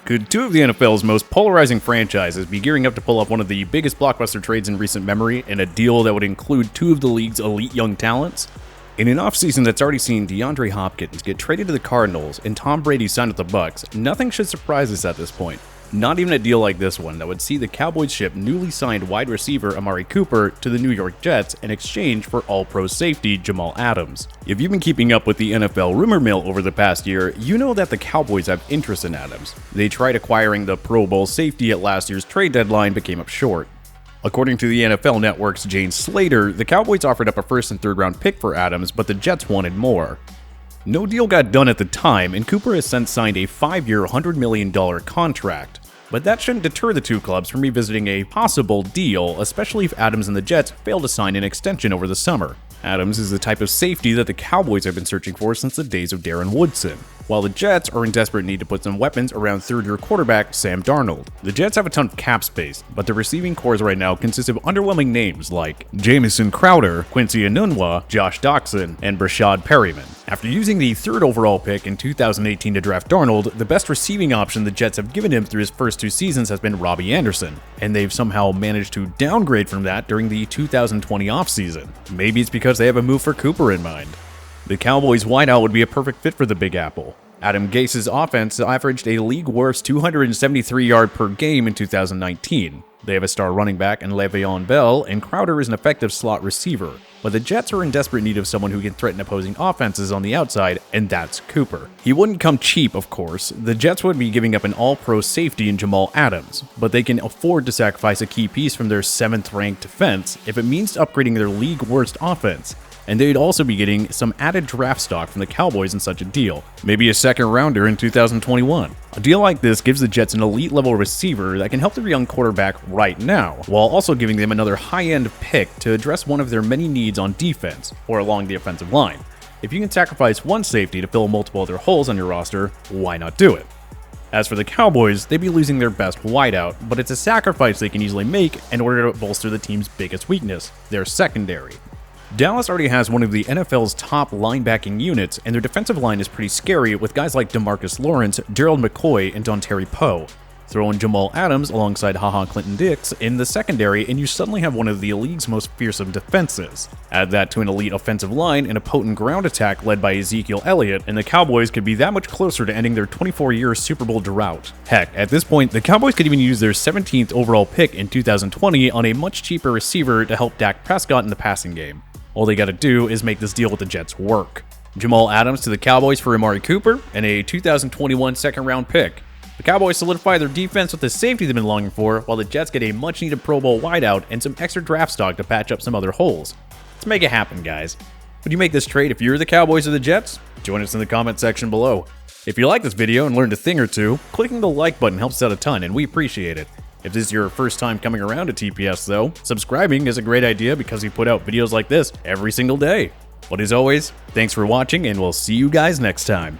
Could two of the NFL's most polarizing franchises be gearing up to pull off one of the biggest blockbuster trades in recent memory in a deal that would include two of the league's elite young talents? In an offseason that's already seen DeAndre Hopkins get traded to the Cardinals and Tom Brady signed with the Bucks, nothing should surprise us at this point. Not even a deal like this one that would see the Cowboys ship newly signed wide receiver Amari Cooper to the New York Jets in exchange for All-Pro safety Jamal Adams. If you've been keeping up with the NFL rumor mill over the past year, you know that the Cowboys have interest in Adams. They tried acquiring the Pro Bowl safety at last year's trade deadline but came up short. According to the NFL Network's Jane Slater, the Cowboys offered up a first and third round pick for Adams, but the Jets wanted more. No deal got done at the time, and Cooper has since signed a 5-year, $100 million contract. But that shouldn't deter the two clubs from revisiting a possible deal, especially if Adams and the Jets fail to sign an extension over the summer. Adams is the type of safety that the Cowboys have been searching for since the days of Darren Woodson, while the Jets are in desperate need to put some weapons around third-year quarterback Sam Darnold. The Jets have a ton of cap space, but the receiving cores right now consist of underwhelming names like Jamison Crowder, Quincy Enunwa, Josh Doxson, and Brashad Perryman. After using the third overall pick in 2018 to draft Darnold, the best receiving option the Jets have given him through his first two seasons has been Robbie Anderson, and they've somehow managed to downgrade from that during the 2020 offseason. Maybe it's because they have a move for Cooper in mind. The Cowboys wideout would be a perfect fit for the Big Apple. Adam Gase's offense averaged a league-worst 273 yards per game in 2019. They have a star running back in Le'Veon Bell, and Crowder is an effective slot receiver. But the Jets are in desperate need of someone who can threaten opposing offenses on the outside, and that's Cooper. He wouldn't come cheap, of course. The Jets would be giving up an all-pro safety in Jamal Adams, but they can afford to sacrifice a key piece from their 7th-ranked defense if it means upgrading their league-worst offense. And they'd also be getting some added draft stock from the Cowboys in such a deal, maybe a second rounder in 2021. A deal like this gives the Jets an elite level receiver that can help their young quarterback right now, while also giving them another high-end pick to address one of their many needs on defense, or along the offensive line. If you can sacrifice one safety to fill multiple other holes on your roster, why not do it? As for the Cowboys, they'd be losing their best wideout, but it's a sacrifice they can easily make in order to bolster the team's biggest weakness, their secondary. Dallas already has one of the NFL's top linebacking units, and their defensive line is pretty scary with guys like DeMarcus Lawrence, Gerald McCoy, and Dontari Poe. Throw in Jamal Adams alongside HaHa Clinton-Dix in the secondary, and you suddenly have one of the league's most fearsome defenses. Add that to an elite offensive line and a potent ground attack led by Ezekiel Elliott, and the Cowboys could be that much closer to ending their 24-year Super Bowl drought. Heck, at this point, the Cowboys could even use their 17th overall pick in 2020 on a much cheaper receiver to help Dak Prescott in the passing game. All they gotta do is make this deal with the Jets work. Jamal Adams to the Cowboys for Amari Cooper and a 2021 second-round pick. The Cowboys solidify their defense with the safety they've been longing for, while the Jets get a much-needed Pro Bowl wideout and some extra draft stock to patch up some other holes. Let's make it happen, guys. Would you make this trade if you're the Cowboys or the Jets? Join us in the comment section below. If you like this video and learned a thing or two, clicking the like button helps out a ton, and we appreciate it. If this is your first time coming around to TPS though, subscribing is a great idea because we put out videos like this every single day. But as always, thanks for watching and we'll see you guys next time.